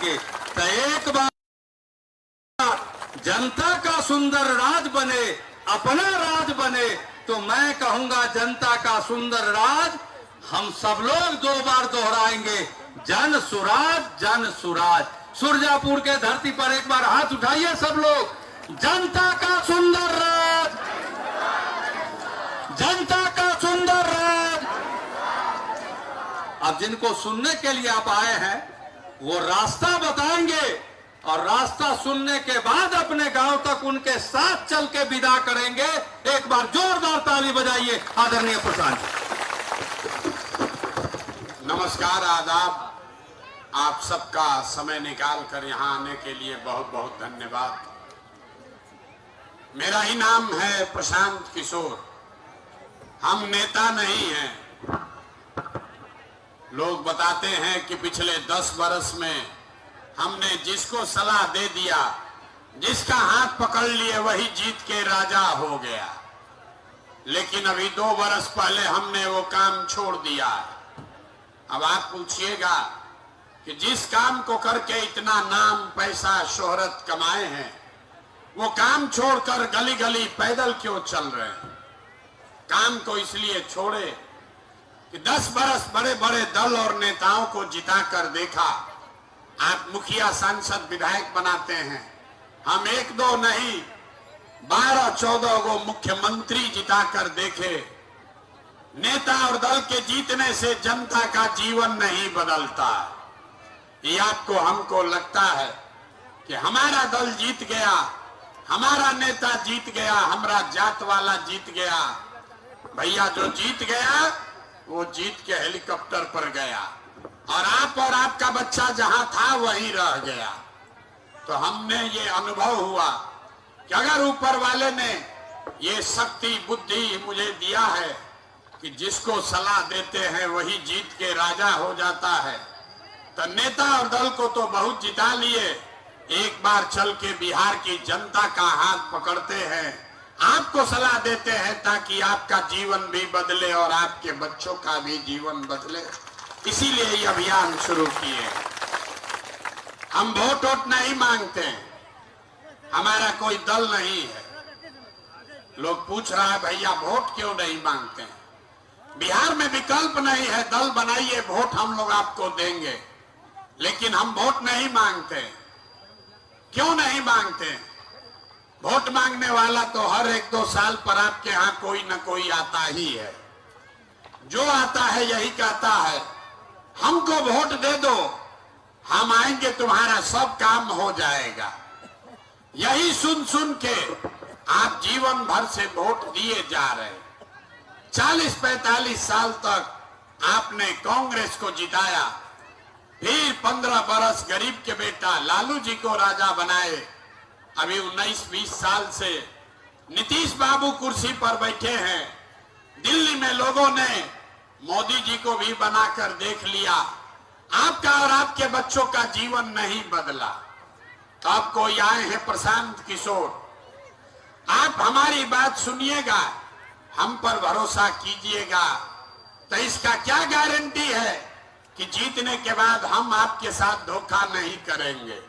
बढ़ाएंगे। तो एक बार जनता का सुंदर राज बने, अपना राज बने, तो मैं कहूंगा जनता का सुंदर राज हम सब लोग 2 बार दोहराएंगे, जन सुराज, जन सुराज। सुरजापुर के धरती पर एक बार हाथ उठाइए सब लोग, जनता का सुंदर राज, जनता का सुंदर राज। अब जिनको सुनने के लिए आप आए हैं वो रास्ता बताएंगे, और रास्ता सुनने के बाद अपने गांव तक उनके साथ चल के विदा करेंगे। एक बार जोरदार ताली बजाइए आदरणीय प्रधान। नमस्कार, आदाब। आप सबका समय निकाल कर यहाँ आने के लिए बहुत बहुत धन्यवाद। मेरा ही नाम है प्रशांत किशोर। हम नेता नहीं हैं। लोग बताते हैं कि पिछले 10 बरस में हमने जिसको सलाह दे दिया, जिसका हाथ पकड़ लिए, वही जीत के राजा हो गया। लेकिन अभी 2 बरस पहले हमने वो काम छोड़ दिया। अब आप पूछिएगा कि जिस काम को करके इतना नाम, पैसा, शोहरत कमाए हैं, वो काम छोड़कर गली गली पैदल क्यों चल रहे हैं? काम को इसलिए छोड़े कि 10 बरस बड़े बड़े दल और नेताओं को जिता कर देखा। आप मुखिया, सांसद, विधायक बनाते हैं, हम 1-2 नहीं 12-14 को मुख्यमंत्री जिता कर देखे। नेता और दल के जीतने से जनता का जीवन नहीं बदलता। ये आपको हमको लगता है कि हमारा दल जीत गया, हमारा नेता जीत गया, हमारा जात वाला जीत गया। भैया, जो जीत गया वो जीत के हेलीकॉप्टर पर गया, और आपका बच्चा जहां था वहीं रह गया। तो हमने ये अनुभव हुआ कि अगर ऊपर वाले ने ये शक्ति, बुद्धि मुझे दिया है कि जिसको सलाह देते हैं वही जीत के राजा हो जाता है, तो नेता और दल को तो बहुत जिता लिए। एक बार चल के बिहार की जनता का हाथ पकड़ते हैं, आपको सलाह देते हैं ताकि आपका जीवन भी बदले और आपके बच्चों का भी जीवन बदले। इसीलिए ये अभियान शुरू किए। हम वोट नहीं मांगते हैं, हमारा कोई दल नहीं है। लोग पूछ रहा है भैया वोट क्यों नहीं मांगते हैं? बिहार में विकल्प नहीं है, दल बनाइए, वोट हम लोग आपको देंगे। लेकिन हम वोट नहीं मांगते। क्यों नहीं मांगते? वोट मांगने वाला तो हर 1-2 साल पर आपके यहाँ कोई न कोई आता ही है। जो आता है यही कहता है हमको वोट दे दो, हम आएंगे, तुम्हारा सब काम हो जाएगा। यही सुन सुन के आप जीवन भर से वोट दिए जा रहे। 40-45 साल तक आपने कांग्रेस को जिताया, फिर 15 बरस गरीब के बेटा लालू जी को राजा बनाए। अभी 19-20 साल से नीतीश बाबू कुर्सी पर बैठे हैं। दिल्ली में लोगों ने मोदी जी को भी बनाकर देख लिया। आपका और आपके बच्चों का जीवन नहीं बदला। तो आप कोई आए हैं प्रशांत किशोर, आप हमारी बात सुनिएगा, हम पर भरोसा कीजिएगा। तो इसका क्या गारंटी है कि जीतने के बाद हम आपके साथ धोखा नहीं करेंगे?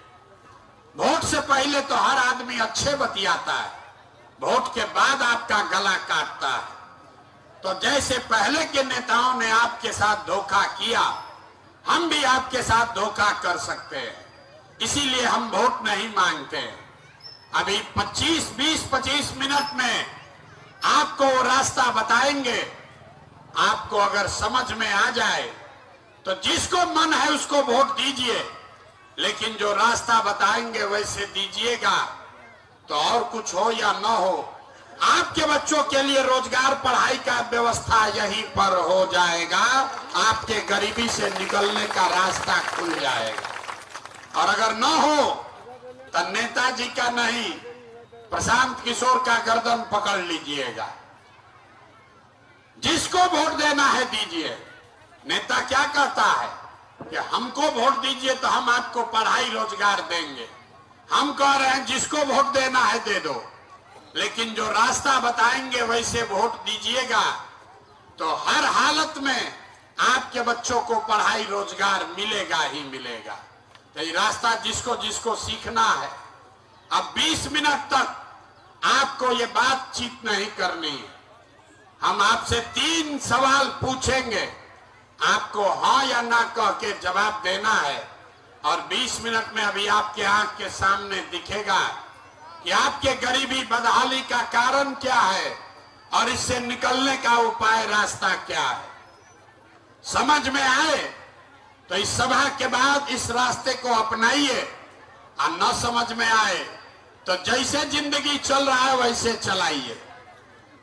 वोट से पहले तो हर आदमी अच्छे बतियाता है, वोट के बाद आपका गला काटता है। तो जैसे पहले के नेताओं ने आपके साथ धोखा किया, हम भी आपके साथ धोखा कर सकते हैं। इसीलिए हम वोट नहीं मांगते। अभी 20-25 मिनट में आपको वो रास्ता बताएंगे। आपको अगर समझ में आ जाए तो जिसको मन है उसको वोट दीजिए, लेकिन जो रास्ता बताएंगे वैसे दीजिएगा। तो और कुछ हो या न हो, आपके बच्चों के लिए रोजगार, पढ़ाई का व्यवस्था यहीं पर हो जाएगा। आपके गरीबी से निकलने का रास्ता खुल जाएगा। और अगर न हो तो नेताजी का नहीं, प्रशांत किशोर का गर्दन पकड़ लीजिएगा। जिसको वोट देना है दीजिए। नेता क्या कहता है कि हमको वोट दीजिए तो हम आपको पढ़ाई, रोजगार देंगे। हम कह रहे हैं जिसको वोट देना है दे दो, लेकिन जो रास्ता बताएंगे वैसे वोट दीजिएगा। तो हर हालत में आपके बच्चों को पढ़ाई, रोजगार मिलेगा ही मिलेगा। तो ये रास्ता जिसको जिसको सीखना है, अब 20 मिनट तक आपको ये बातचीत नहीं करनी है। हम आपसे 3 सवाल पूछेंगे, आपको हाँ या ना कह के जवाब देना है। और 20 मिनट में अभी आपके आंख के सामने दिखेगा कि आपके गरीबी बदहाली का कारण क्या है और इससे निकलने का उपाय, रास्ता क्या है। समझ में आए तो इस सभा के बाद इस रास्ते को अपनाइए, और न समझ में आए तो जैसे जिंदगी चल रहा है वैसे चलाइए।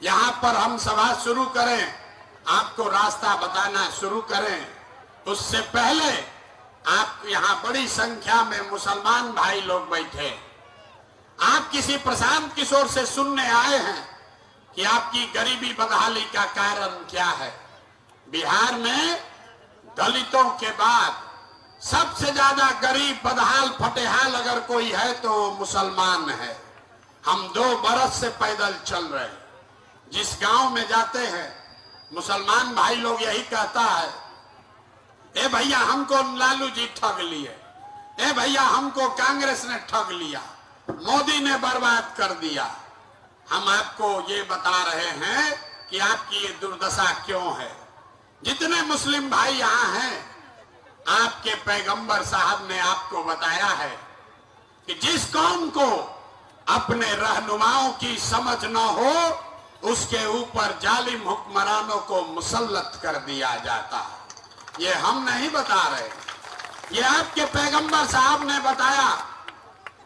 यहां पर हम सभा शुरू करें, आपको रास्ता बताना शुरू करें, उससे पहले आप यहां बड़ी संख्या में मुसलमान भाई लोग बैठे, आप किसी प्रशांत किशोर से सुनने आए हैं कि आपकी गरीबी बदहाली का कारण क्या है। बिहार में दलितों के बाद सबसे ज्यादा गरीब बदहाल फटेहाल अगर कोई है तो मुसलमान है। हम 2 बरस से पैदल चल रहे हैं, जिस गांव में जाते हैं मुसलमान भाई लोग यही कहता है, ए भैया हमको लालू जी ठग लिए, ए भैया हमको कांग्रेस ने ठग लिया, मोदी ने बर्बाद कर दिया। हम आपको ये बता रहे हैं कि आपकी ये दुर्दशा क्यों है। जितने मुस्लिम भाई यहां हैं, आपके पैगंबर साहब ने आपको बताया है कि जिस कौम को अपने रहनुमाओं की समझ न हो उसके ऊपर जालिम हुक्मरानों को मुसल्लत कर दिया जाता है। ये हम नहीं बता रहे, ये आपके पैगंबर साहब ने बताया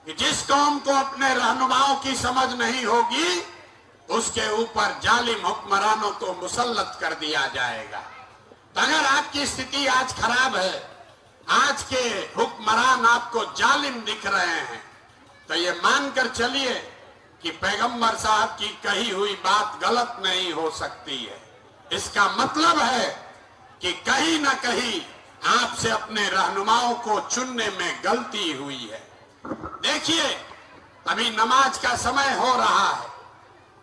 कि जिस कौम को अपने रहनुमाओं की समझ नहीं होगी उसके ऊपर जालिम हुक्मरानों को मुसल्लत कर दिया जाएगा। तो अगर आपकी स्थिति आज खराब है, आज के हुक्मरान आपको जालिम दिख रहे हैं, तो ये मानकर चलिए कि पैगंबर साहब की कही हुई बात गलत नहीं हो सकती है। इसका मतलब है कि कहीं ना कहीं आपसे अपने रहनुमाओं को चुनने में गलती हुई है। देखिए, अभी नमाज का समय हो रहा है,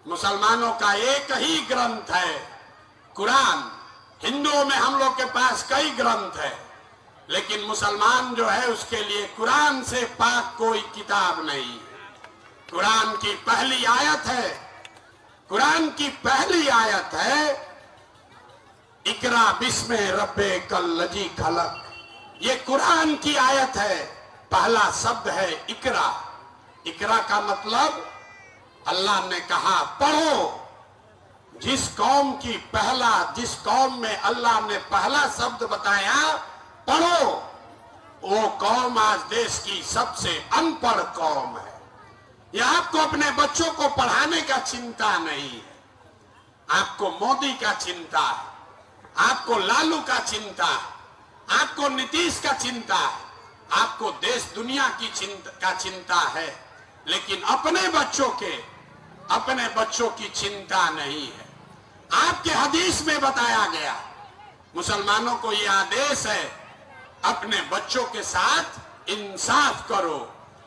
मुसलमानों का एक ही ग्रंथ है कुरान। हिंदुओं में हम लोग के पास कई ग्रंथ है, लेकिन मुसलमान जो है उसके लिए कुरान से पाक कोई किताब नहीं है। कुरान की पहली आयत है, कुरान की पहली आयत है, इकरा बिस्मे रब्बे कल्लजी खलक। ये कुरान की आयत है, पहला शब्द है इकरा। इकरा का मतलब अल्लाह ने कहा पढ़ो। जिस कौम में अल्लाह ने पहला शब्द बताया पढ़ो, वो कौम आज देश की सबसे अनपढ़ कौम है। यह आपको अपने बच्चों को पढ़ाने का चिंता नहीं है, आपको मोदी का चिंता है, आपको लालू का चिंता है, आपको नीतीश का चिंता है, आपको देश दुनिया की चिंता है, लेकिन अपने बच्चों की चिंता नहीं है। आपके हदीस में बताया गया, मुसलमानों को यह आदेश है, अपने बच्चों के साथ इंसाफ करो,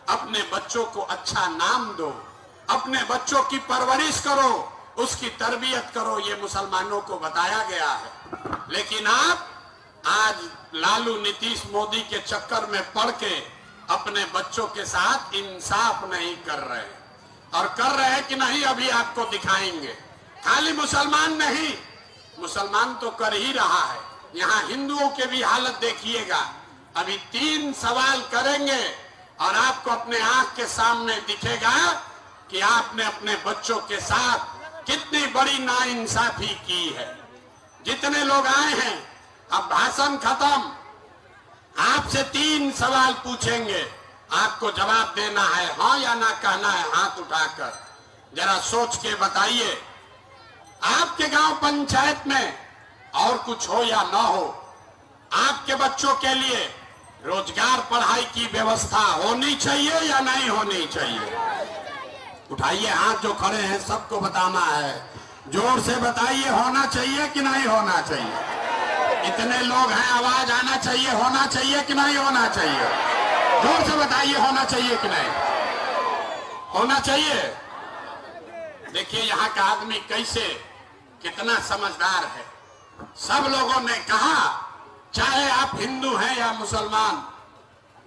अपने बच्चों को अच्छा नाम दो, अपने बच्चों की परवरिश करो, उसकी तरबियत करो, ये मुसलमानों को बताया गया है। लेकिन आप आज लालू नीतीश मोदी के चक्कर में पड़ के अपने बच्चों के साथ इंसाफ नहीं कर रहे, और कर रहे हैं कि नहीं अभी आपको दिखाएंगे। खाली मुसलमान नहीं, मुसलमान तो कर ही रहा है, यहाँ हिंदुओं के भी हालत देखिएगा। अभी 3 सवाल करेंगे और आपको अपने आंख के सामने दिखेगा कि आपने अपने बच्चों के साथ कितनी बड़ी नाइंसाफी की है। जितने लोग आए हैं, अब भाषण खत्म, आपसे 3 सवाल पूछेंगे, आपको जवाब देना है, हाँ या ना कहना है हाथ उठाकर। जरा सोच के बताइए, आपके गांव पंचायत में और कुछ हो या ना हो, आपके बच्चों के लिए रोजगार पढ़ाई की व्यवस्था होनी चाहिए या नहीं होनी चाहिए? उठाइए हाथ जो खड़े हैं, सबको बताना है, जोर से बताइए, होना चाहिए कि नहीं होना चाहिए? इतने लोग हैं, आवाज आना चाहिए, होना चाहिए कि नहीं होना चाहिए? जोर से बताइए, होना चाहिए कि नहीं होना चाहिए? देखिए यहाँ का आदमी कैसे, कितना समझदार है। सब लोगों ने कहा, चाहे आप हिंदू हैं या मुसलमान,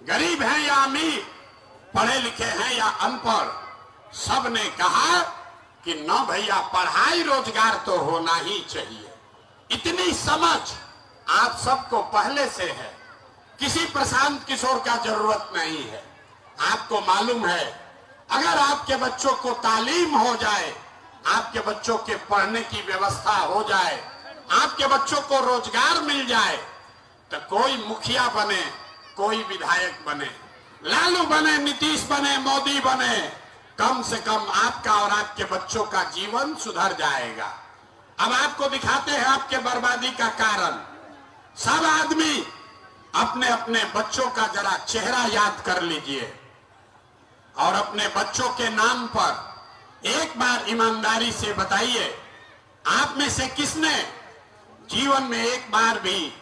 गरीब हैं या अमीर, पढ़े लिखे हैं या अनपढ़, सब ने कहा कि न भैया पढ़ाई रोजगार तो होना ही चाहिए। इतनी समझ आप सबको पहले से है, किसी प्रशांत किशोर का जरूरत नहीं है। आपको मालूम है अगर आपके बच्चों को तालीम हो जाए, आपके बच्चों के पढ़ने की व्यवस्था हो जाए, आपके बच्चों को रोजगार मिल जाए, तो कोई मुखिया बने, कोई विधायक बने, लालू बने, नीतीश बने, मोदी बने, कम से कम आपका और आपके बच्चों का जीवन सुधर जाएगा। अब आपको दिखाते हैं आपके बर्बादी का कारण। सब आदमी अपने अपने बच्चों का जरा चेहरा याद कर लीजिए और अपने बच्चों के नाम पर एक बार ईमानदारी से बताइए, आप में से किसने जीवन में एक बार भी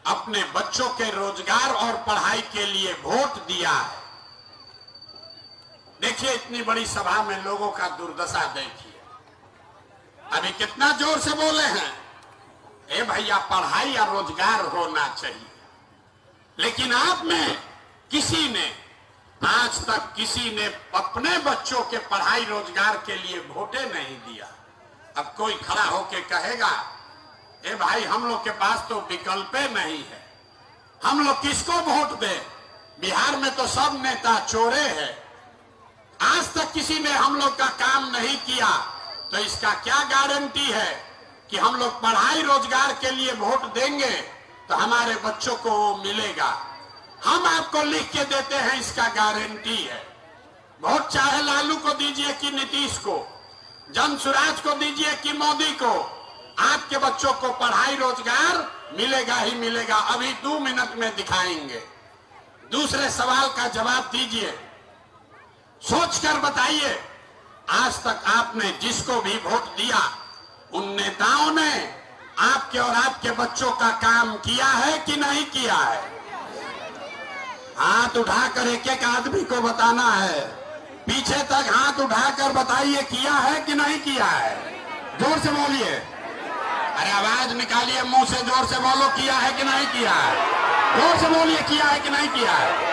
अपने बच्चों के रोजगार और पढ़ाई के लिए वोट दिया है? देखिए इतनी बड़ी सभा में लोगों का दुर्दशा देखिए। अभी कितना जोर से बोले हैं, ए भैया पढ़ाई या रोजगार होना चाहिए, लेकिन आप में किसी ने आज तक किसी ने अपने बच्चों के पढ़ाई रोजगार के लिए वोटे नहीं दिया। अब कोई खड़ा होके कहेगा ए भाई हम लोग के पास तो विकल्प नहीं है, हम लोग किसको वोट दें? बिहार में तो सब नेता चोरे हैं, आज तक किसी ने हम लोग का काम नहीं किया, तो इसका क्या गारंटी है कि हम लोग पढ़ाई रोजगार के लिए वोट देंगे तो हमारे बच्चों को वो मिलेगा? हम आपको लिख के देते हैं, इसका गारंटी है। वोट चाहे लालू को दीजिए कि नीतीश को, जनसुराज को दीजिए कि मोदी को, आपके बच्चों को पढ़ाई रोजगार मिलेगा ही मिलेगा। अभी 2 मिनट में दिखाएंगे। दूसरे सवाल का जवाब दीजिए, सोचकर बताइए, आज तक आपने जिसको भी वोट दिया उन नेताओं ने आपके और आपके बच्चों का काम किया है कि नहीं किया है? हाथ उठाकर एक एक आदमी को बताना है, पीछे तक हाथ उठाकर बताइए किया है कि नहीं किया है। जोर से बोलिए, अरे आवाज निकालिए, मुंह से जोर से बोलो, किया है कि नहीं किया है? जोर से बोलिए, किया है कि नहीं किया है?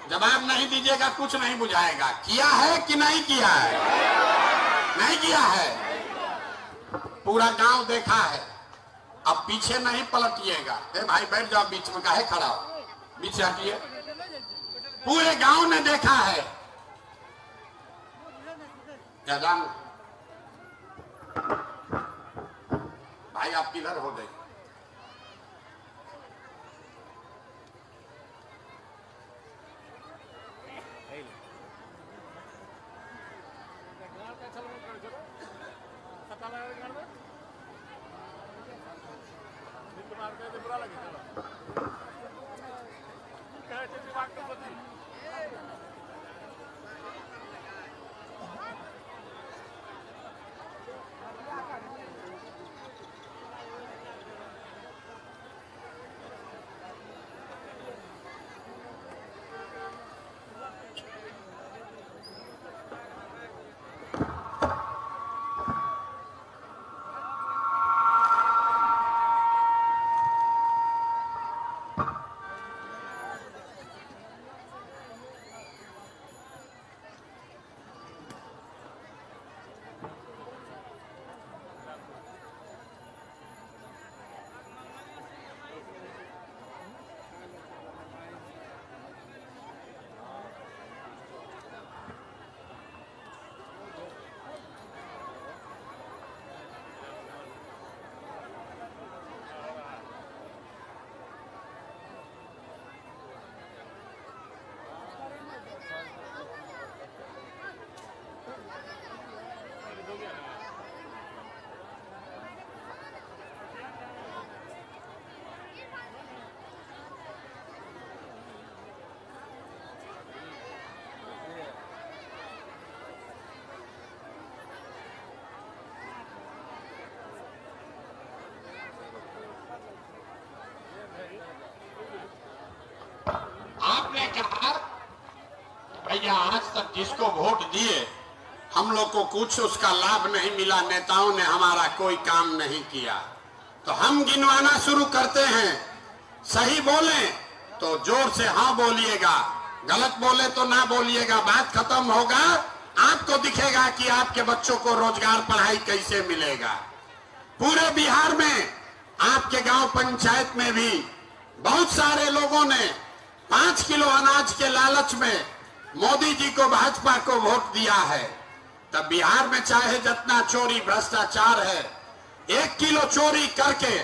जवाब नहीं दीजिएगा कुछ नहीं बुझाएगा। किया है कि नहीं किया है? नहीं किया है। पूरा गांव देखा है, अब पीछे नहीं पलटिएगा। भाई बैठ जाओ, बीच में काहे खड़ा हो, बीच हटिए। पूरे गांव ने देखा है। भाई आप किधर हो गए? आपने कहा भैया आज तक जिसको वोट दिए हम लोग को कुछ उसका लाभ नहीं मिला, नेताओं ने हमारा कोई काम नहीं किया। तो हम गिनवाना शुरू करते हैं, सही बोलें तो तो जोर से हाँ बोलिएगा, गलत बोले तो ना बोलिएगा। बात खत्म होगा, आपको दिखेगा कि आपके बच्चों को रोजगार पढ़ाई कैसे मिलेगा। पूरे बिहार में आपके गांव पंचायत में भी बहुत सारे लोगों ने 5 किलो अनाज के लालच में मोदी जी को, भाजपा को वोट दिया है। तब बिहार में चाहे जितना चोरी भ्रष्टाचार है, 1 किलो चोरी करके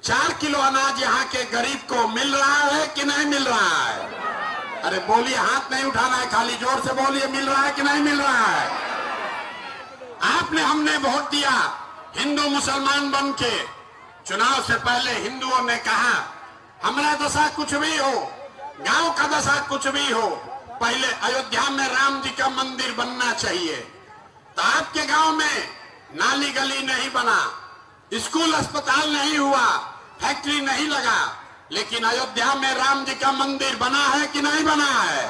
4 किलो अनाज यहाँ के गरीब को मिल रहा है कि नहीं मिल रहा है? अरे बोलिए, हाथ नहीं उठाना है, खाली जोर से बोलिए, मिल रहा है कि नहीं मिल रहा है? आपने, हमने वोट दिया हिंदू मुसलमान बन के। चुनाव से पहले हिंदुओं ने कहा हमारा दशा कुछ भी हो, गांव का दशा कुछ भी हो, पहले अयोध्या में राम जी का मंदिर बनना चाहिए। तो आपके गांव में नाली गली नहीं बना, स्कूल अस्पताल नहीं हुआ, फैक्ट्री नहीं लगा, लेकिन अयोध्या में राम जी का मंदिर बना है कि नहीं बना है?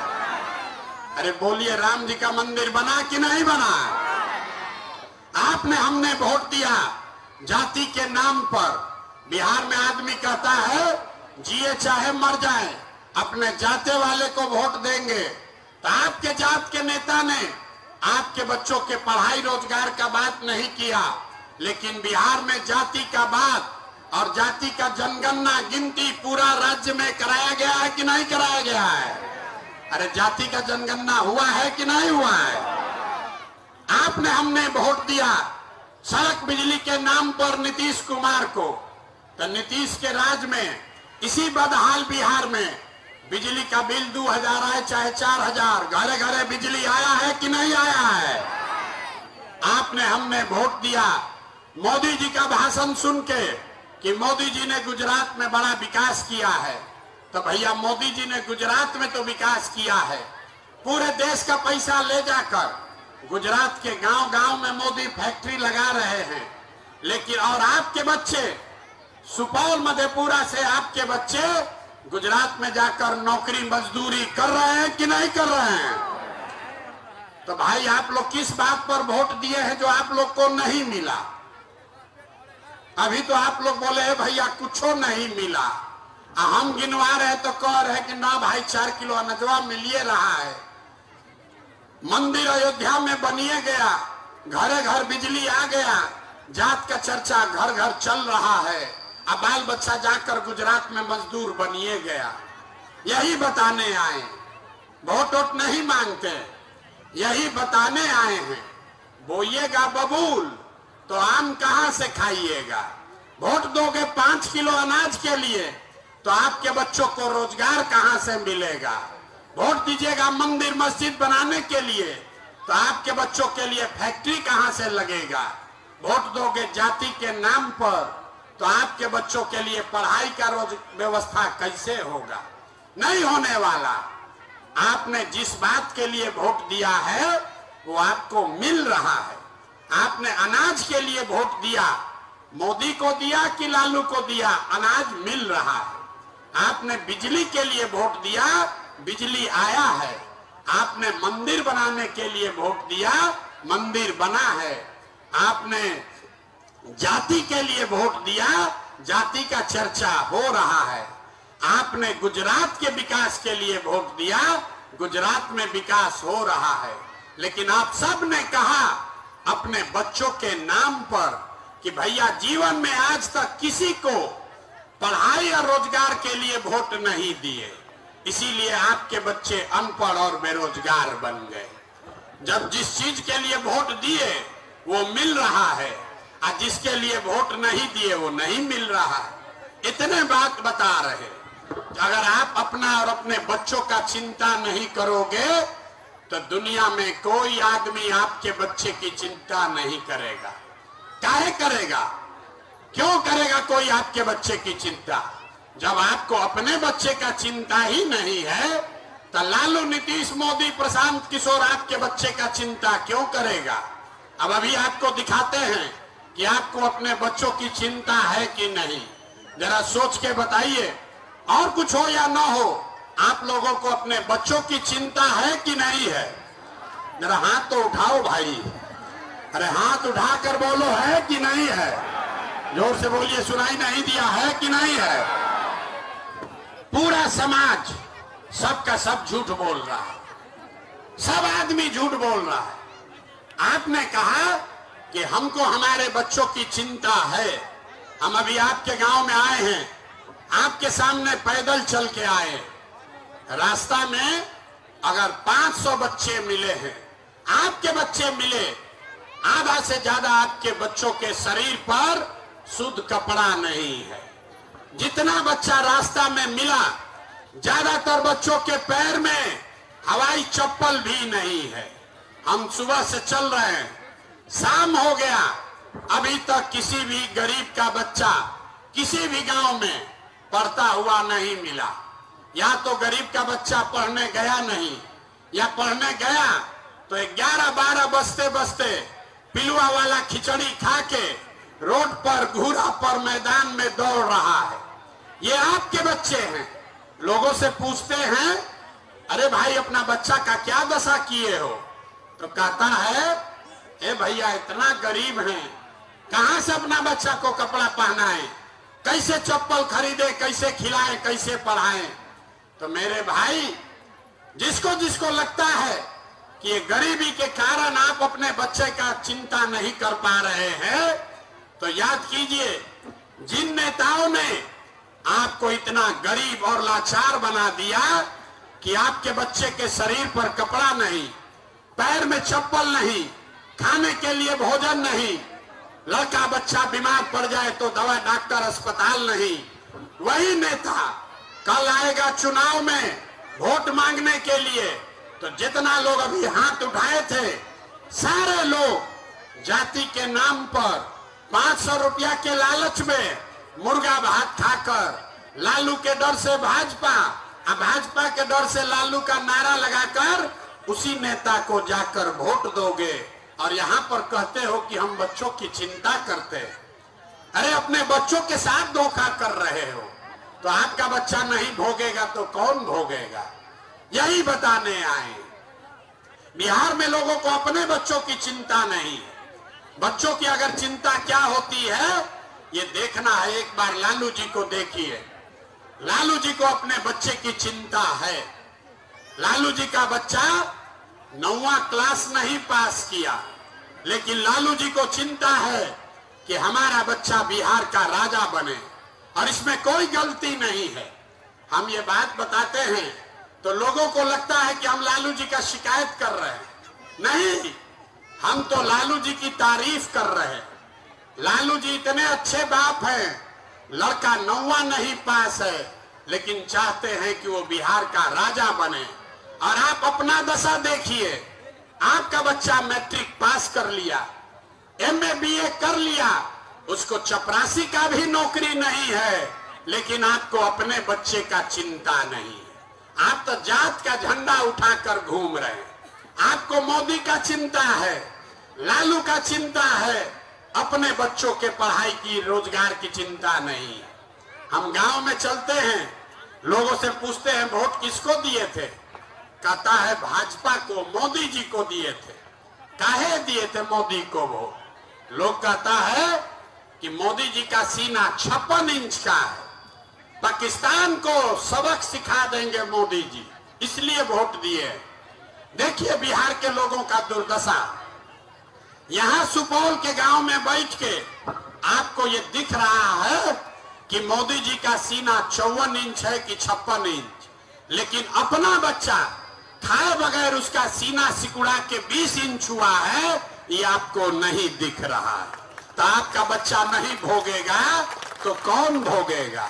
अरे बोलिए, राम जी का मंदिर बना कि नहीं बना? आपने, हमने वोट दिया जाति के नाम पर। बिहार में आदमी कहता है जिए चाहे मर जाए, अपने जाते वाले को वोट देंगे। तो आपके जात के नेता ने आपके बच्चों के पढ़ाई रोजगार का बात नहीं किया, लेकिन बिहार में जाति का बात और जाति का जनगणना गिनती पूरा राज्य में कराया गया है कि नहीं कराया गया है? अरे जाति का जनगणना हुआ है कि नहीं हुआ है? आपने, हमने वोट दिया सड़क बिजली के नाम पर नीतीश कुमार को। तो नीतीश के राज में इसी बदहाल बिहार में बिजली का बिल 2000 आए चाहे 4000, घरे घरे बिजली आया है कि नहीं आया है? आपने, हमने वोट दिया मोदी जी का भाषण सुन के कि मोदी जी ने गुजरात में बड़ा विकास किया है। तो भैया, मोदी जी ने गुजरात में तो विकास किया है, पूरे देश का पैसा ले जाकर गुजरात के गांव गांव में मोदी फैक्ट्री लगा रहे हैं। लेकिन और आपके बच्चे सुपौल मधेपुरा से आपके बच्चे गुजरात में जाकर नौकरी मजदूरी कर रहे हैं कि नहीं कर रहे हैं? तो भाई, आप लोग किस बात पर वोट दिए हैं जो आप लोग को नहीं मिला? अभी तो आप लोग बोले हैं भैया कुछो नहीं मिला, हम गिनवा रहे तो कह रहे कि ना भाई 4 किलो अनजवा मिलिए रहा है। मंदिर अयोध्या में बनिए गया, घरे घर बिजली आ गया, जात का चर्चा घर घर चल रहा है। अब बाल बच्चा जाकर गुजरात में मजदूर बनिए गया। यही बताने आए, वोट वोट नहीं मांगते, यही बताने आए हैं। बोइएगा बबूल तो आम कहां से खाइएगा? वोट दोगे 5 किलो अनाज के लिए तो आपके बच्चों को रोजगार कहां से मिलेगा? वोट दीजिएगा मंदिर मस्जिद बनाने के लिए तो आपके बच्चों के लिए फैक्ट्री कहां से लगेगा? वोट दोगे जाति के नाम पर तो आपके बच्चों के लिए पढ़ाई का रोज व्यवस्था कैसे होगा? नहीं होने वाला। आपने जिस बात के लिए वोट दिया है वो आपको मिल रहा है। आपने अनाज के लिए वोट दिया, मोदी को दिया कि लालू को दिया, अनाज मिल रहा है। आपने बिजली के लिए वोट दिया, बिजली आया है। आपने मंदिर बनाने के लिए वोट दिया, मंदिर बना है। आपने जाति के लिए वोट दिया, जाति का चर्चा हो रहा है। आपने गुजरात के विकास के लिए वोट दिया, गुजरात में विकास हो रहा है। लेकिन आप सब ने कहा अपने बच्चों के नाम पर कि भैया जीवन में आज तक किसी को पढ़ाई और रोजगार के लिए वोट नहीं दिए, इसीलिए आपके बच्चे अनपढ़ और बेरोजगार बन गए। जब जिस चीज के लिए वोट दिए वो मिल रहा है और जिसके लिए वोट नहीं दिए वो नहीं मिल रहा है। इतने बात बता रहे। अगर आप अपना और अपने बच्चों का चिंता नहीं करोगे तो दुनिया में कोई आदमी आपके बच्चे की चिंता नहीं करेगा। काहे करेगा? क्यों करेगा कोई आपके बच्चे की चिंता? जब आपको अपने बच्चे का चिंता ही नहीं है तो लालू, नीतीश, मोदी, प्रशांत किशोर आपके बच्चे का चिंता क्यों करेगा? अब अभी आपको दिखाते हैं कि आपको अपने बच्चों की चिंता है कि नहीं। जरा सोच के बताइए। और कुछ हो या ना हो, आप लोगों को अपने बच्चों की चिंता है कि नहीं है? जरा हाथ तो उठाओ भाई। अरे हाथ उठाकर बोलो, है कि नहीं है? जोर से बोलिए, सुनाई नहीं दिया, है कि नहीं है? पूरा समाज सबका सब झूठ बोल रहा है, सब आदमी झूठ बोल रहा है। आपने कहा कि हमको हमारे बच्चों की चिंता है। हम अभी आपके गांव में आए हैं, आपके सामने पैदल चल के आए। रास्ता में अगर 500 बच्चे मिले हैं, आपके बच्चे मिले, आधा से ज्यादा आपके बच्चों के शरीर पर शुद्ध कपड़ा नहीं है। जितना बच्चा रास्ता में मिला, ज्यादातर बच्चों के पैर में हवाई चप्पल भी नहीं है। हम सुबह से चल रहे हैं, शाम हो गया, अभी तक किसी भी गरीब का बच्चा किसी भी गांव में पढ़ता हुआ नहीं मिला। या तो गरीब का बच्चा पढ़ने गया नहीं, या पढ़ने गया तो 11-12 बजते बजते पिलुआ वाला खिचड़ी खा के रोड पर घूरा पर मैदान में दौड़ रहा है। ये आपके बच्चे हैं। लोगों से पूछते हैं, अरे भाई अपना बच्चा का क्या दशा किए हो? तो कहता है, ए भैया इतना गरीब हैं, कहां से अपना बच्चा को कपड़ा पहनाए, कैसे चप्पल खरीदे, कैसे खिलाए, कैसे पढ़ाएं? तो मेरे भाई, जिसको जिसको लगता है कि ये गरीबी के कारण आप अपने बच्चे का चिंता नहीं कर पा रहे हैं, तो याद कीजिए, जिन नेताओं ने आपको इतना गरीब और लाचार बना दिया कि आपके बच्चे के शरीर पर कपड़ा नहीं, पैर में चप्पल नहीं, खाने के लिए भोजन नहीं, लड़का बच्चा बीमार पड़ जाए तो दवा डॉक्टर अस्पताल नहीं, वही नेता कल आएगा चुनाव में वोट मांगने के लिए, तो जितना लोग अभी हाथ उठाए थे, सारे लोग जाति के नाम पर 500 रुपया के लालच में मुर्गा भात खाकर, लालू के डर से भाजपा, भाजपा के डर से लालू का नारा लगाकर उसी नेता को जाकर वोट दोगे, और यहाँ पर कहते हो कि हम बच्चों की चिंता करते हैं। अरे अपने बच्चों के साथ धोखा कर रहे हो। तो आपका बच्चा नहीं भोगेगा तो कौन भोगेगा? यही बताने आए। बिहार में लोगों को अपने बच्चों की चिंता नहीं है। बच्चों की अगर चिंता क्या होती है, ये देखना है। एक बार लालू जी को देखिए। लालू जी को अपने बच्चे की चिंता है। लालू जी का बच्चा 9वां क्लास नहीं पास किया, लेकिन लालू जी को चिंता है कि हमारा बच्चा बिहार का राजा बने, और इसमें कोई गलती नहीं है। हम ये बात बताते हैं तो लोगों को लगता है कि हम लालू जी का शिकायत कर रहे हैं। नहीं, हम तो लालू जी की तारीफ कर रहे हैं। लालू जी इतने अच्छे बाप हैं, लड़का 9वां नहीं पास है, लेकिन चाहते हैं कि वो बिहार का राजा बने। और आप अपना दशा देखिए, आपका बच्चा मैट्रिक पास कर लिया, MA BA कर लिया, उसको चपरासी का भी नौकरी नहीं है, लेकिन आपको अपने बच्चे का चिंता नहीं है। आप तो जात का झंडा उठाकर घूम रहे हैं। आपको मोदी का चिंता है, लालू का चिंता है, अपने बच्चों के पढ़ाई की, रोजगार की चिंता नहीं है। हम गांव में चलते हैं, लोगों से पूछते हैं वोट किसको दिए थे? कहता है भाजपा को, मोदी जी को दिए थे। काहे दिए थे मोदी को वोट? लोग कहता है कि मोदी जी का सीना 56 इंच का है, पाकिस्तान को सबक सिखा देंगे मोदी जी, इसलिए वोट दिए। देखिए बिहार के लोगों का दुर्दशा। यहां सुपौल के गांव में बैठ के आपको ये दिख रहा है कि मोदी जी का सीना 54 इंच है कि 56 इंच, लेकिन अपना बच्चा खाए बगैर उसका सीना सिकुड़ा के 20 इंच हुआ है, ये आपको नहीं दिख रहा है। तो आपका बच्चा नहीं भोगेगा तो कौन भोगेगा?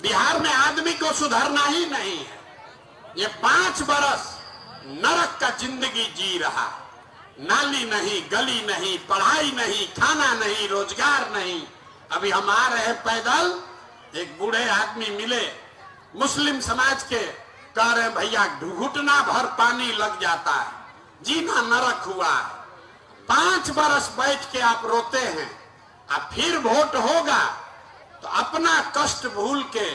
बिहार में आदमी को सुधरना ही नहीं है। ये 5 बरस नरक का जिंदगी जी रहा। नाली नहीं, गली नहीं, पढ़ाई नहीं, खाना नहीं, रोजगार नहीं। अभी हम आ रहे हैं पैदल, एक बूढ़े आदमी मिले, मुस्लिम समाज के, कह रहे भैया घुटना भर पानी लग जाता है, जीना नरक हुआ है। 5 बरस बैठ के आप रोते हैं, अब फिर वोट होगा तो अपना कष्ट भूल के,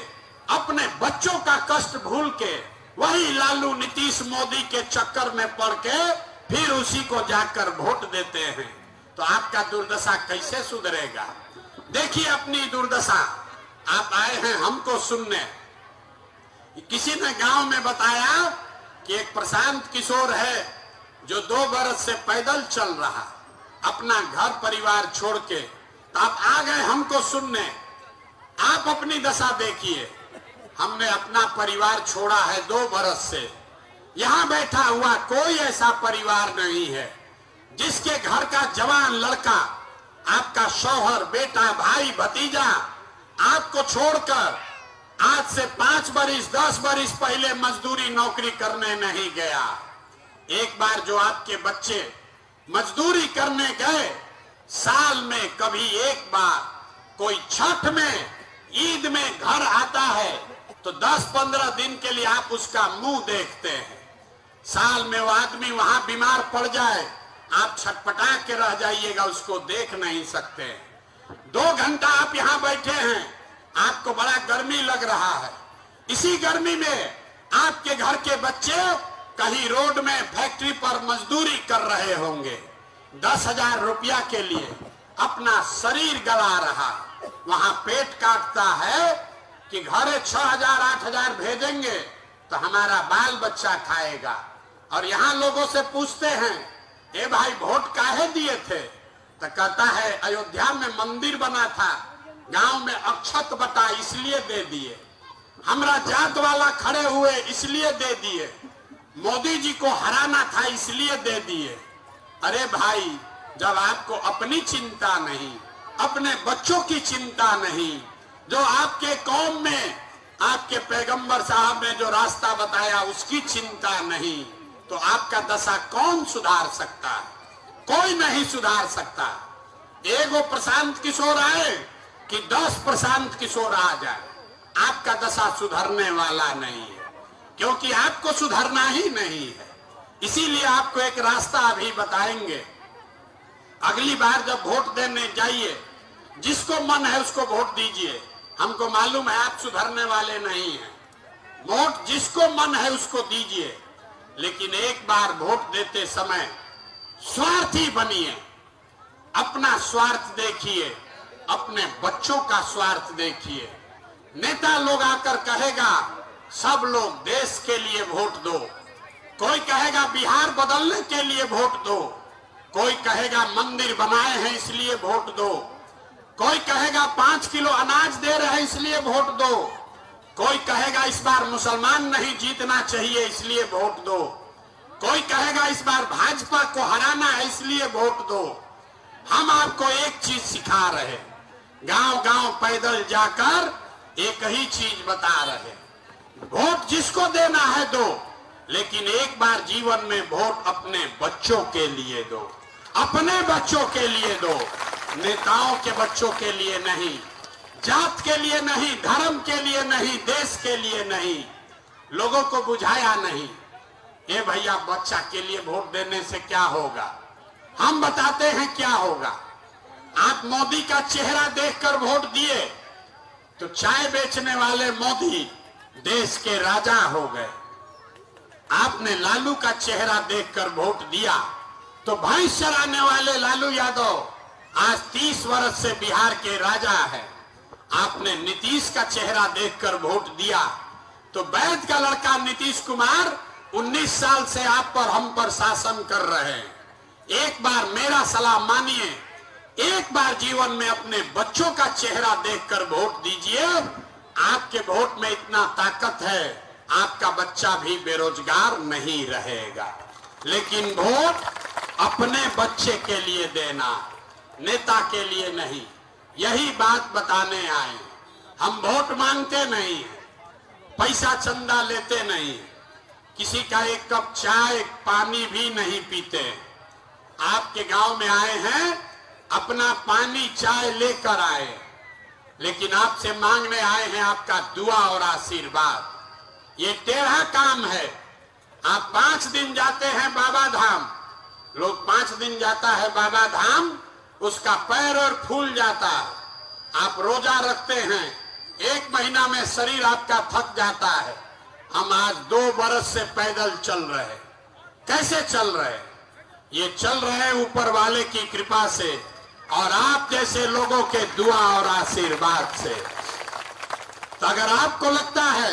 अपने बच्चों का कष्ट भूल के, वही लालू नीतीश मोदी के चक्कर में पड़ के फिर उसी को जाकर वोट देते हैं। तो आपका दुर्दशा कैसे सुधरेगा? देखिए अपनी दुर्दशा। आप आए हैं हमको सुनने। किसी ने गांव में बताया कि एक प्रशांत किशोर है जो 2 बरस से पैदल चल रहा, अपना घर परिवार छोड़ के। तो आप आ गए हमको सुनने, आप अपनी दशा देखिए। हमने अपना परिवार छोड़ा है 2 बरस से। यहां बैठा हुआ कोई ऐसा परिवार नहीं है जिसके घर का जवान लड़का, आपका शौहर, बेटा, भाई, भतीजा आपको छोड़कर आज से 5 बरिस 10 बरिस पहले मजदूरी नौकरी करने नहीं गया। एक बार जो आपके बच्चे मजदूरी करने गए, साल में कभी एक बार, कोई छठ में, ईद में घर आता है तो 10-15 दिन के लिए आप उसका मुंह देखते हैं। साल में वो आदमी वहां बीमार पड़ जाए, आप छटपटा के रह जाइएगा, उसको देख नहीं सकते। 2 घंटा आप यहां बैठे हैं, आपको बड़ा गर्मी लग रहा है। इसी गर्मी में आपके घर के बच्चे कहीं रोड में, फैक्ट्री पर मजदूरी कर रहे होंगे। 10,000 रुपया के लिए अपना शरीर गला रहा, वहां पेट काटता है कि घरे 6,000 8,000 भेजेंगे तो हमारा बाल बच्चा खाएगा। और यहां लोगों से पूछते हैं, ए भाई वोट काहे दिए थे? तो कहता है अयोध्या में मंदिर बना था, गांव में अक्षत बटा इसलिए दे दिए, हमरा जात वाला खड़े हुए इसलिए दे दिए, मोदी जी को हराना था इसलिए दे दिए। अरे भाई, जब आपको अपनी चिंता नहीं, अपने बच्चों की चिंता नहीं, जो आपके कौम में आपके पैगंबर साहब ने जो रास्ता बताया उसकी चिंता नहीं, तो आपका दशा कौन सुधार सकता है? कोई नहीं सुधार सकता। एगो प्रशांत किशोर आए कि 10 प्रशांत किशोर आ जाए, आपका दशा सुधरने वाला नहीं है, क्योंकि आपको सुधरना ही नहीं है। इसीलिए आपको एक रास्ता अभी बताएंगे। अगली बार जब वोट देने जाइए, जिसको मन है उसको वोट दीजिए। हमको मालूम है आप सुधरने वाले नहीं हैं। वोट जिसको मन है उसको दीजिए, लेकिन एक बार वोट देते समय स्वार्थी बनिए। अपना स्वार्थ देखिए, अपने बच्चों का स्वार्थ देखिए। नेता लोग आकर कहेगा सब लोग देश के लिए वोट दो, कोई कहेगा बिहार बदलने के लिए वोट दो, कोई कहेगा मंदिर बनाए हैं इसलिए वोट दो, कोई कहेगा 5 किलो अनाज दे रहे हैं इसलिए वोट दो, कोई कहेगा इस बार मुसलमान नहीं जीतना चाहिए इसलिए वोट दो, कोई कहेगा इस बार भाजपा को हराना है इसलिए वोट दो। हम आपको एक चीज सिखा रहे, गांव गांव पैदल जाकर एक ही चीज बता रहे, वोट जिसको देना है दो, लेकिन एक बार जीवन में वोट अपने बच्चों के लिए दो, अपने बच्चों के लिए दो, नेताओं के बच्चों के लिए नहीं, जात के लिए नहीं, धर्म के लिए नहीं, देश के लिए नहीं। लोगों को बुझाया नहीं, ए भैया बच्चा के लिए वोट देने से क्या होगा? हम बताते हैं क्या होगा। आप मोदी का चेहरा देखकर वोट दिए तो चाय बेचने वाले मोदी देश के राजा हो गए। आपने लालू का चेहरा देखकर वोट दिया तो भैंस चराने वाले लालू यादव आज 30 वर्ष से बिहार के राजा है। आपने नीतीश का चेहरा देखकर वोट दिया तो वैद का लड़का नीतीश कुमार 19 साल से आप पर, हम पर शासन कर रहे हैं। एक बार मेरा सलाह मानिए, एक बार जीवन में अपने बच्चों का चेहरा देखकर वोट दीजिए। आपके वोट में इतना ताकत है, आपका बच्चा भी बेरोजगार नहीं रहेगा। लेकिन वोट अपने बच्चे के लिए देना, नेता के लिए नहीं। यही बात बताने आए। हम वोट मांगते नहीं, पैसा चंदा लेते नहीं, किसी का एक कप चाय पानी भी नहीं पीते। आपके गांव में आए हैं, अपना पानी चाय लेकर आए, लेकिन आपसे मांगने आए हैं आपका दुआ और आशीर्वाद। ये टेढ़ा काम है। आप 5 दिन जाते हैं बाबा धाम, लोग 5 दिन जाता है बाबा धाम, उसका पैर और फूल जाता है। आप रोजा रखते हैं, 1 महीना में शरीर आपका थक जाता है। हम आज 2 बरस से पैदल चल रहे। कैसे चल रहे? ये चल रहे ऊपर वाले की कृपा से और आप जैसे लोगों के दुआ और आशीर्वाद से। तो अगर आपको लगता है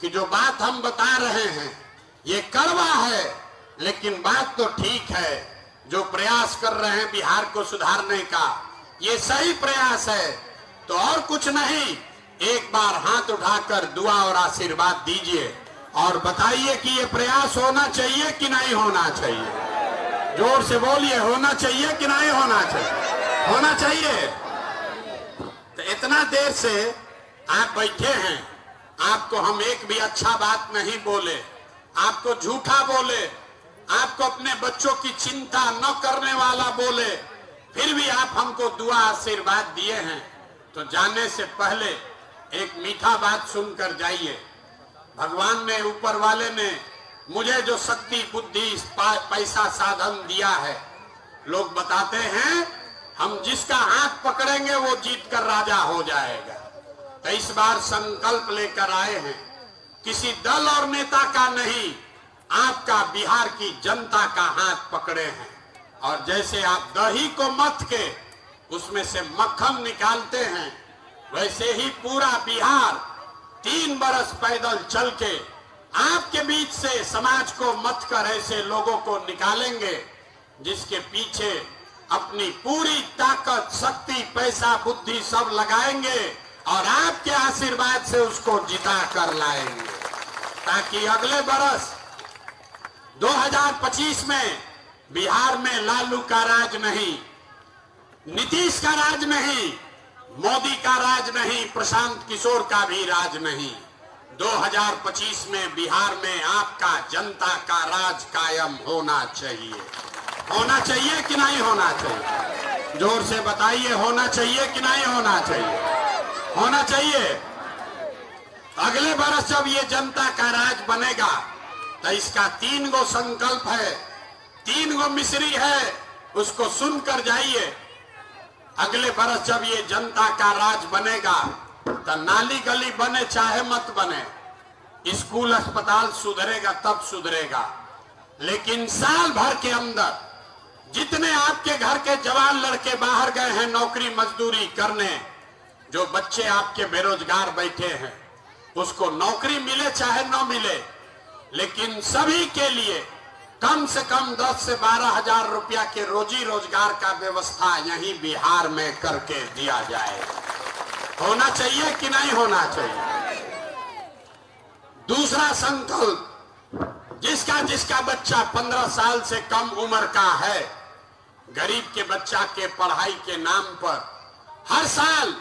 कि जो बात हम बता रहे हैं ये कड़वा है, लेकिन बात तो ठीक है। जो प्रयास कर रहे हैं बिहार को सुधारने का, ये सही प्रयास है। तो और कुछ नहीं, एक बार हाथ उठाकर दुआ और आशीर्वाद दीजिए और बताइए कि ये प्रयास होना चाहिए कि नहीं होना चाहिए। जोर से बोलिए, होना चाहिए कि नहीं होना चाहिए? होना चाहिए। तो इतना देर से आप बैठे हैं, आपको हम एक भी अच्छा बात नहीं बोले, आपको झूठा बोले, आपको अपने बच्चों की चिंता न करने वाला बोले, फिर भी आप हमको दुआ आशीर्वाद दिए हैं। तो जाने से पहले एक मीठा बात सुनकर जाइए। भगवान ने, ऊपर वाले ने मुझे जो शक्ति, बुद्धि, पैसा, साधन दिया है, लोग बताते हैं हम जिसका हाथ पकड़ेंगे वो जीत कर राजा हो जाएगा। तो इस बार संकल्प लेकर आए हैं, किसी दल और नेता का नहीं, आपका बिहार की जनता का हाथ पकड़े हैं। और जैसे आप दही को मथ के उसमें से मक्खन निकालते हैं, वैसे ही पूरा बिहार 3 बरस पैदल चल के आपके बीच से समाज को मथ कर ऐसे लोगों को निकालेंगे जिसके पीछे अपनी पूरी ताकत, शक्ति, पैसा, बुद्धि सब लगाएंगे और आपके आशीर्वाद से उसको जिता कर लाएंगे, ताकि अगले बरस 2025 में बिहार में लालू का राज नहीं, नीतीश का राज नहीं, मोदी का राज नहीं, प्रशांत किशोर का भी राज नहीं। 2025 में बिहार में आपका, जनता का राज कायम होना चाहिए। होना चाहिए कि नहीं होना चाहिए? जोर से बताइए, होना चाहिए कि नहीं होना चाहिए? होना चाहिए। अगले बरस जब ये जनता का राज बनेगा तो इसका 3 गो संकल्प है, 3 गो मिसरी है, उसको सुनकर जाइए। अगले बरस जब ये जनता का राज बनेगा तो नाली गली बने चाहे मत बने, स्कूल अस्पताल सुधरेगा तब सुधरेगा, लेकिन साल भर के अंदर जितने आपके घर के जवान लड़के बाहर गए हैं नौकरी मजदूरी करने, जो बच्चे आपके बेरोजगार बैठे हैं, उसको नौकरी मिले चाहे न मिले, लेकिन सभी के लिए कम से कम 10 से 12 हजार रुपया के रोजी रोजगार का व्यवस्था यहीं बिहार में करके दिया जाए। होना चाहिए कि नहीं होना चाहिए? दूसरा संकल्प, जिसका जिसका बच्चा 15 साल से कम उम्र का है, गरीब के बच्चा के पढ़ाई के नाम पर हर साल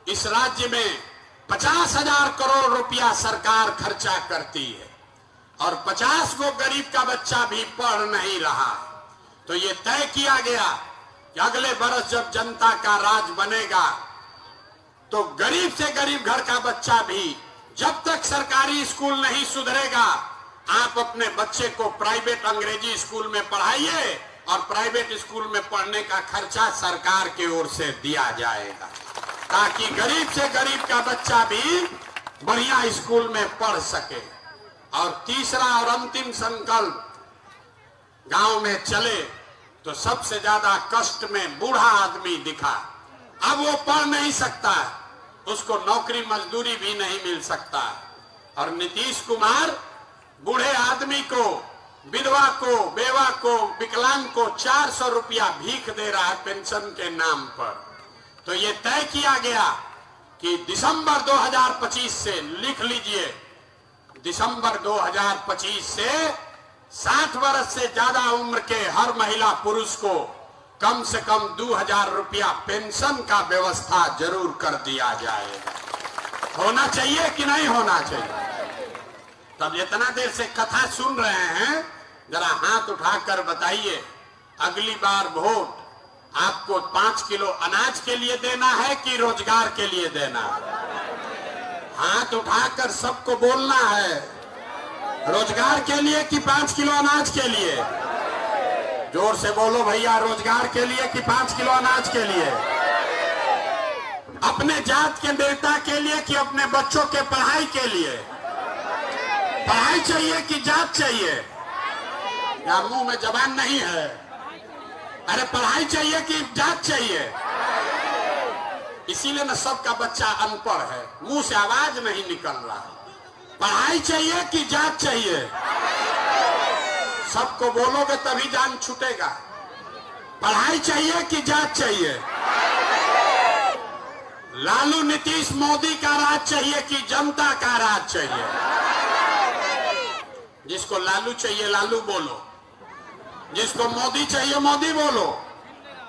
इस राज्य में 50,000 करोड़ रुपया सरकार खर्चा करती है और 50 गो गरीब का बच्चा भी पढ़ नहीं रहा। तो ये तय किया गया कि अगले बरस जब जनता का राज बनेगा तो गरीब से गरीब घर का बच्चा भी, जब तक सरकारी स्कूल नहीं सुधरेगा, आप अपने बच्चे को प्राइवेट अंग्रेजी स्कूल में पढ़ाइए और प्राइवेट स्कूल में पढ़ने का खर्चा सरकार की ओर से दिया जाएगा, ताकि गरीब से गरीब का बच्चा भी बढ़िया स्कूल में पढ़ सके। और तीसरा और अंतिम संकल्प, गांव में चले तो सबसे ज्यादा कष्ट में बूढ़ा आदमी दिखा। अब वो पढ़ नहीं सकता, उसको नौकरी मजदूरी भी नहीं मिल सकता, और नीतीश कुमार बूढ़े आदमी को, विधवा को, बेवा को, विकलांग को 400 रुपया भीख दे रहा है पेंशन के नाम पर। तो ये तय किया गया कि दिसंबर 2025 से, लिख लीजिए, दिसंबर 2025 से 60 वर्ष से ज्यादा उम्र के हर महिला पुरुष को कम से कम 2000 रुपया पेंशन का व्यवस्था जरूर कर दिया जाएगा। होना चाहिए कि नहीं होना चाहिए? तब इतना देर से कथा सुन रहे हैं, जरा हाथ उठाकर बताइए, अगली बार वोट आपको 5 किलो अनाज के लिए देना है कि रोजगार के लिए देना है? हाथ उठाकर सबको बोलना है, रोजगार के लिए कि 5 किलो अनाज के लिए? जोर से बोलो भैया, रोजगार के लिए कि 5 किलो अनाज के लिए? अपने जात के नेता के लिए कि अपने बच्चों के पढ़ाई के लिए? पढ़ाई चाहिए कि जात चाहिए? या मुंह में जबान नहीं है? अरे पढ़ाई चाहिए कि जात चाहिए? इसीलिए ना सबका बच्चा अनपढ़ है, मुंह से आवाज नहीं निकल रहा। पढ़ाई चाहिए कि जात चाहिए? सबको बोलोगे तभी जान छूटेगा। पढ़ाई चाहिए कि जात चाहिए? लालू नीतीश मोदी का राज चाहिए कि जनता का राज चाहिए? जिसको लालू चाहिए लालू बोलो, जिसको मोदी चाहिए मोदी बोलो।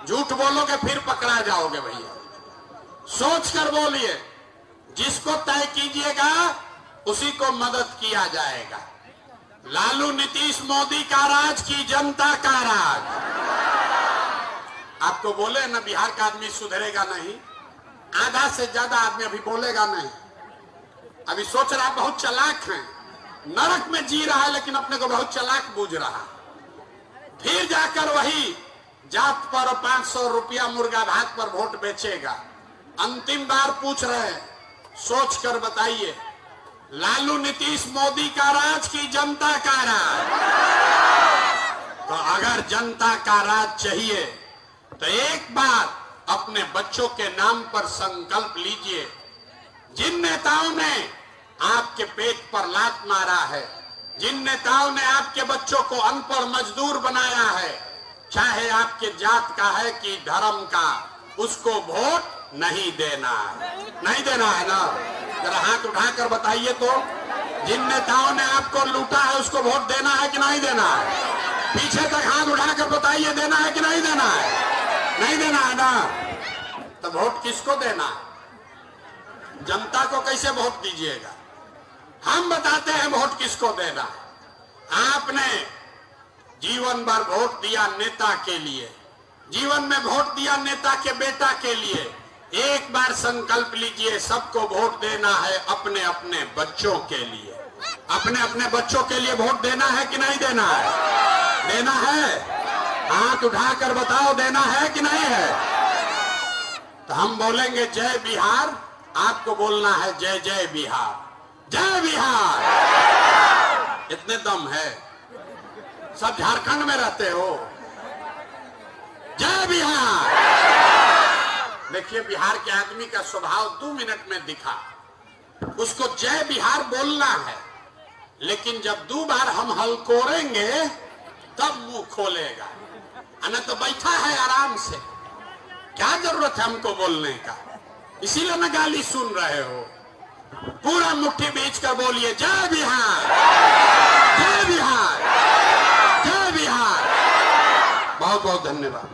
झूठ बोलोगे फिर पकड़ा जाओगे भैया। सोच कर बोलिए, जिसको तय कीजिएगा उसी को मदद किया जाएगा। लालू नीतीश मोदी का राज की जनता का राज। आपको बोले ना बिहार का आदमी सुधरेगा नहीं, आधा से ज्यादा आदमी अभी बोलेगा नहीं। अभी सोच रहा बहुत चालाक है, नरक में जी रहा है लेकिन अपने को बहुत चालाक बूझ रहा। फिर जाकर वही जात पर 500 रुपया मुर्गा भात पर वोट बेचेगा। अंतिम बार पूछ रहे हैं, सोच कर बताइए, लालू नीतीश मोदी का राज की जनता का राज? तो अगर जनता का राज चाहिए तो एक बार अपने बच्चों के नाम पर संकल्प लीजिए। जिन नेताओं ने आपके पेट पर लात मारा है, जिन नेताओं ने आपके बच्चों को अनपढ़ मजदूर बनाया है, चाहे आपके जात का है कि धर्म का, उसको वोट नहीं देना है। नहीं देना है ना? जरा हाथ उठाकर बताइए तो, जिन नेताओं ने आपको लूटा है उसको वोट देना है कि नहीं देना है? पीछे तक हाथ उठाकर बताइए, देना है कि नहीं देना है? नहीं देना है ना? तो वोट किसको देना है? जनता को कैसे वोट दीजिएगा? हम बताते हैं वोट किसको देना है। आपने जीवन भर वोट दिया नेता के लिए, जीवन में वोट दिया नेता के बेटा के लिए। एक बार संकल्प लीजिए, सबको वोट देना है अपने अपने बच्चों के लिए। अपने अपने बच्चों के लिए वोट देना है कि नहीं देना है? देना है? हाथ उठाकर बताओ, देना है कि नहीं है? तो हम बोलेंगे जय बिहार, आपको बोलना है जय जय बिहार। जय बिहार। इतने दम है? सब झारखंड में रहते हो? जय बिहार। देखिए बिहार के आदमी का स्वभाव 2 मिनट में दिखा। उसको जय बिहार बोलना है, लेकिन जब 2 बार हम हलकोरेंगे तब मुंह खोलेगा। अन्य तो बैठा है आराम से, क्या जरूरत है हमको बोलने का? इसीलिए ना गाली सुन रहे हो। पूरा मुट्ठी बीच कर बोलिए जय बिहार, जय बिहार, जय बिहार। बहुत बहुत धन्यवाद।